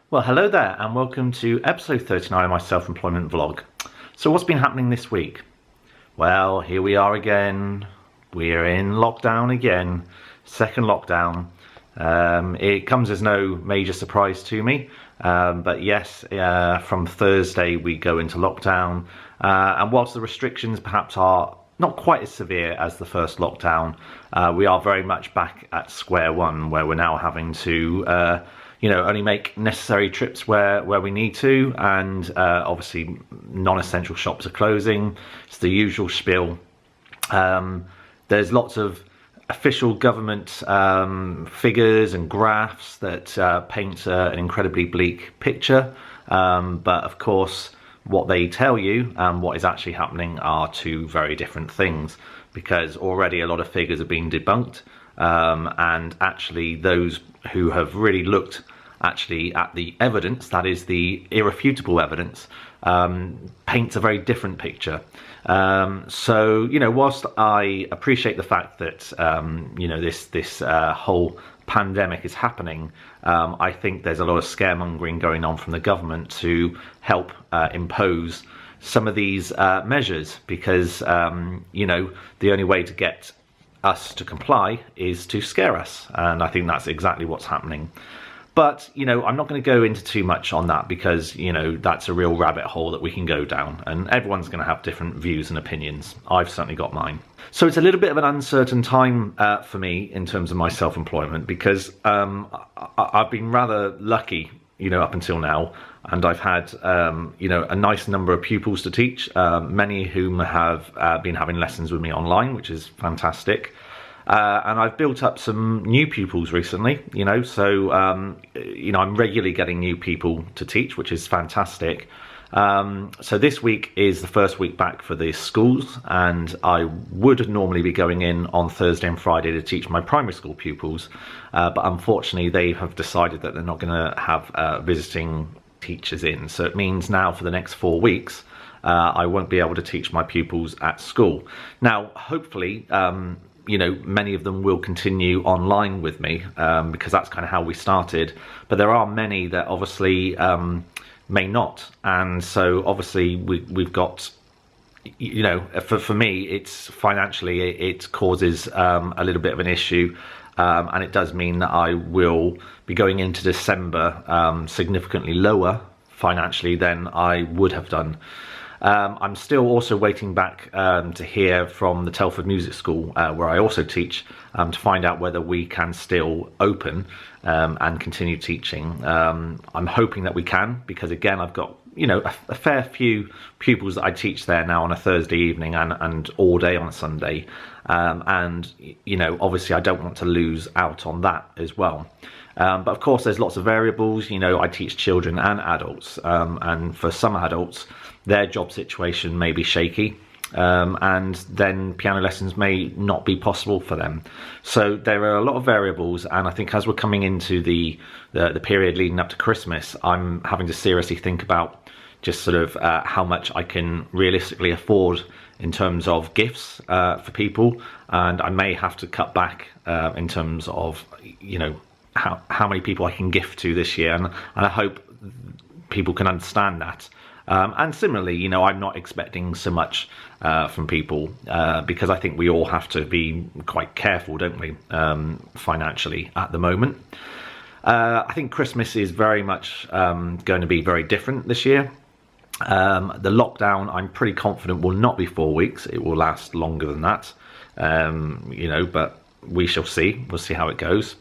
Well, hello there and welcome to episode 39 of my self-employment vlog. So what's been happening this week? Well, here we are again. We're in lockdown again, second lockdown. It comes as no major surprise to me, but yes, from Thursday we go into lockdown, and whilst the restrictions perhaps are not quite as severe as the first lockdown, we are very much back at square one, where we're now having to only make necessary trips where we need to, and obviously non-essential shops are closing. It's the usual spiel. There's lots of official government figures and graphs that paint an incredibly bleak picture, but of course what they tell you and what is actually happening are two very different things, because already a lot of figures have been debunked, and actually those who have really looked actually at the evidence, that is the irrefutable evidence, paints a very different picture. So whilst I appreciate the fact that this whole pandemic is happening, I think there's a lot of scaremongering going on from the government to help impose some of these measures, because the only way to get us to comply is to scare us, and I think that's exactly what's happening. But, I'm not going to go into too much on that, because, that's a real rabbit hole that we can go down, and everyone's going to have different views and opinions. I've certainly got mine. So it's a little bit of an uncertain time for me in terms of my self-employment, because I've been rather lucky, up until now, and I've had, a nice number of pupils to teach, many of whom have been having lessons with me online, which is fantastic. And I've built up some new pupils recently, so I'm regularly getting new people to teach, which is fantastic. So this week is the first week back for the schools, and I would normally be going in on Thursday and Friday to teach my primary school pupils, but unfortunately they have decided that they're not going to have visiting teachers in. So it means now for the next 4 weeks, I won't be able to teach my pupils at school. Now, hopefully, many of them will continue online with me, because that's kind of how we started. But there are many that obviously may not. And so obviously we've got, for me, it's financially, it causes a little bit of an issue. And it does mean that I will be going into December significantly lower financially than I would have done. I'm still also waiting back to hear from the Telford Music School, where I also teach, to find out whether we can still open and continue teaching. I'm hoping that we can, because again, I've got a fair few pupils that I teach there now on a Thursday evening and all day on a Sunday, and obviously I don't want to lose out on that as well. But of course there's lots of variables. I teach children and adults, and for some adults their job situation may be shaky, and then piano lessons may not be possible for them. So there are a lot of variables, and I think as we're coming into the period leading up to Christmas, I'm having to seriously think about just sort of how much I can realistically afford in terms of gifts for people, and I may have to cut back in terms of how many people I can gift to this year, and I hope people can understand that. And similarly, I'm not expecting so much from people, because I think we all have to be quite careful, don't we, financially at the moment. I think Christmas is very much going to be very different this year. The lockdown, I'm pretty confident, will not be 4 weeks. It will last longer than that, but we shall see. We'll see how it goes.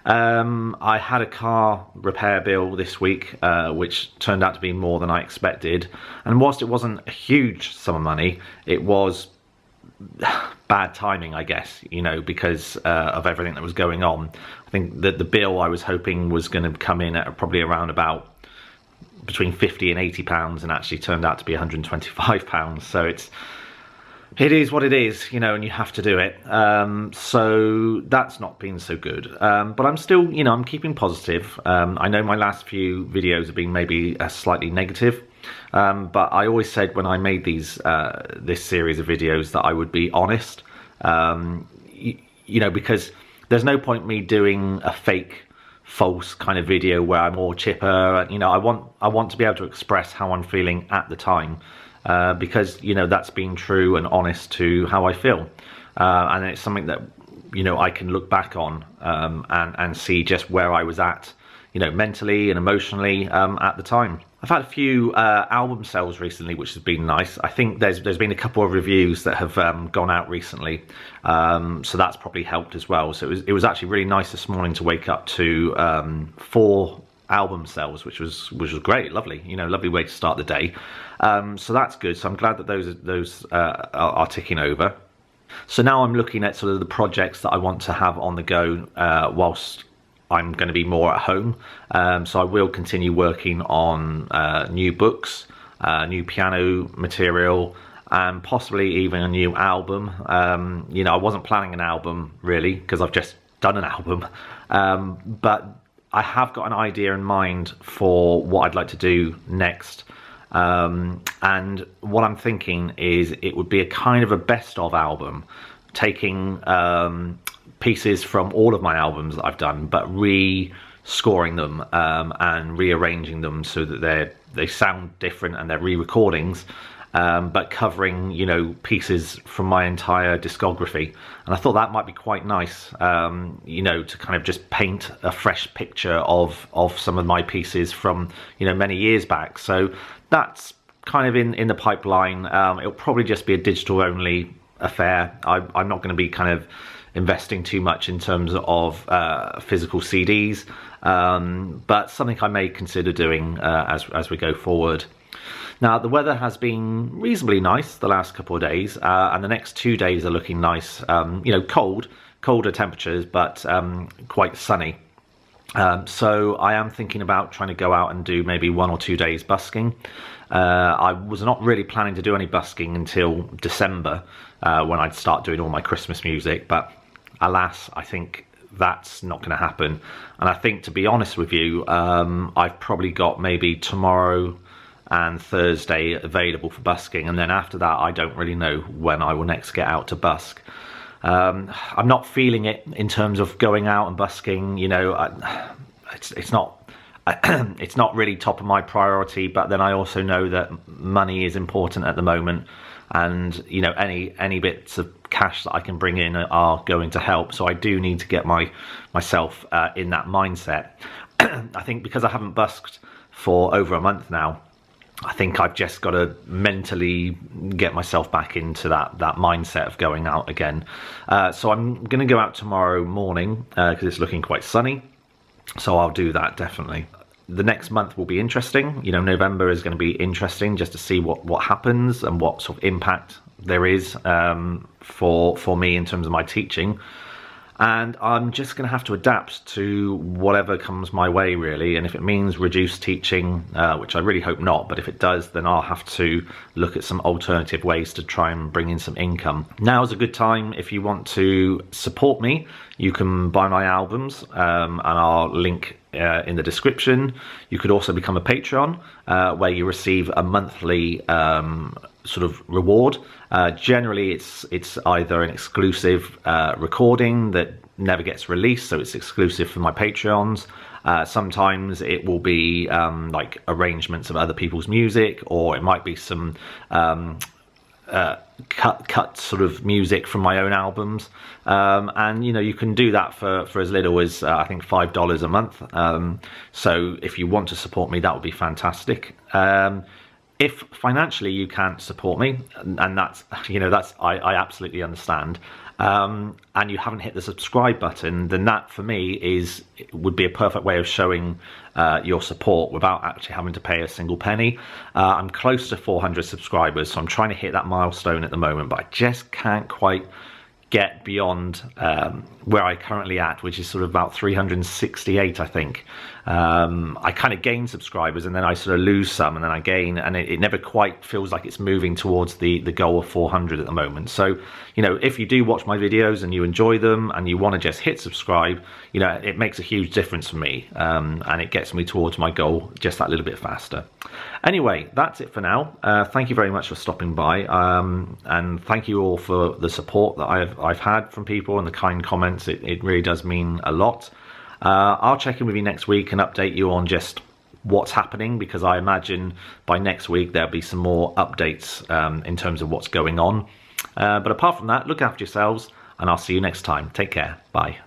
I had a car repair bill this week, which turned out to be more than I expected, and whilst it wasn't a huge sum of money, it was bad timing, I guess, because of everything that was going on. I think that the bill I was hoping was going to come in at probably around about between £50 and £80, and actually turned out to be £125, so it is what it is, and you have to do it. So that's not been so good. But I'm still, I'm keeping positive. I know my last few videos have been maybe slightly negative. But I always said when I made this series of videos that I would be honest. Because there's no point me doing a fake false kind of video where I'm all chipper. You know, I want to be able to express how I'm feeling at the time, because, you know, that's being true and honest to how I feel, and it's something that, you know, I can look back on, and see just where I was at, you know, mentally and emotionally, at the time. I've had a few album sales recently, which has been nice. I think there's been a couple of reviews that have gone out recently, so that's probably helped as well. So it was actually really nice this morning to wake up to 4 album sales, which was great, lovely, you know, lovely way to start the day. So that's good. So I'm glad that those are ticking over. So now I'm looking at sort of the projects that I want to have on the go whilst I'm going to be more at home. So I will continue working on new books, new piano material, and possibly even a new album. You know, I wasn't planning an album really, because I've just done an album, but I have got an idea in mind for what I'd like to do next. And what I'm thinking is it would be a kind of a best of album, taking pieces from all of my albums that I've done, but re-scoring them, and rearranging them so that they sound different, and they're re-recordings, but covering, you know, pieces from my entire discography. And I thought that might be quite nice, you know, to kind of just paint a fresh picture of some of my pieces from, you know, many years back. So that's kind of in the pipeline. It'll probably just be a digital only affair. I'm not going to be kind of investing too much in terms of physical CDs, but something I may consider doing as we go forward. Now, the weather has been reasonably nice the last couple of days, and the next 2 days are looking nice. You know, colder temperatures, but quite sunny. So I am thinking about trying to go out and do maybe 1 or 2 days busking. I was not really planning to do any busking until December, when I'd start doing all my Christmas music, but alas, I think that's not going to happen. And I think, to be honest with you, I've probably got maybe tomorrow and Thursday available for busking, and then after that I don't really know when I will next get out to busk. I'm not feeling it in terms of going out and busking, you know. It's not it's not really top of my priority, but then I also know that money is important at the moment, and, you know, any bits of cash that I can bring in are going to help. So I do need to get myself in that mindset. I think because I haven't busked for over a month now, I think I've just got to mentally get myself back into that mindset of going out again. So I'm going to go out tomorrow morning because it's looking quite sunny. So I'll do that definitely. The next month will be interesting. You know, November is going to be interesting just to see what happens and what sort of impact there is for me in terms of my teaching. And I'm just going to have to adapt to whatever comes my way, really. And if it means reduced teaching, which I really hope not, but if it does, then I'll have to look at some alternative ways to try and bring in some income. Now is a good time if you want to support me. You can buy my albums, and I'll link in the description. You could also become a Patreon, where you receive a monthly sort of reward. Generally it's either an exclusive recording that never gets released, so it's exclusive for my Patreons. Sometimes it will be like arrangements of other people's music, or it might be some cut sort of music from my own albums, and, you know, you can do that for as little as I think $5 a month. So if you want to support me, that would be fantastic. If financially you can't support me, and that's, you know, that's I absolutely understand, and you haven't hit the subscribe button, then that for me would be a perfect way of showing your support without actually having to pay a single penny. I'm close to 400 subscribers, so I'm trying to hit that milestone at the moment, but I just can't quite get beyond where I currently at, which is sort of about 368, I think. I kind of gain subscribers and then I sort of lose some and then I gain, and it never quite feels like it's moving towards the goal of 400 at the moment. So, you know, if you do watch my videos and you enjoy them and you want to just hit subscribe, you know, it makes a huge difference for me, and it gets me towards my goal just that little bit faster. Anyway, that's it for now. Thank you very much for stopping by, and thank you all for the support that I've had from people and the kind comments. It really does mean a lot. I'll check in with you next week and update you on just what's happening, because I imagine by next week there'll be some more updates in terms of what's going on. But apart from that, look after yourselves, and I'll see you next time. Take care. Bye.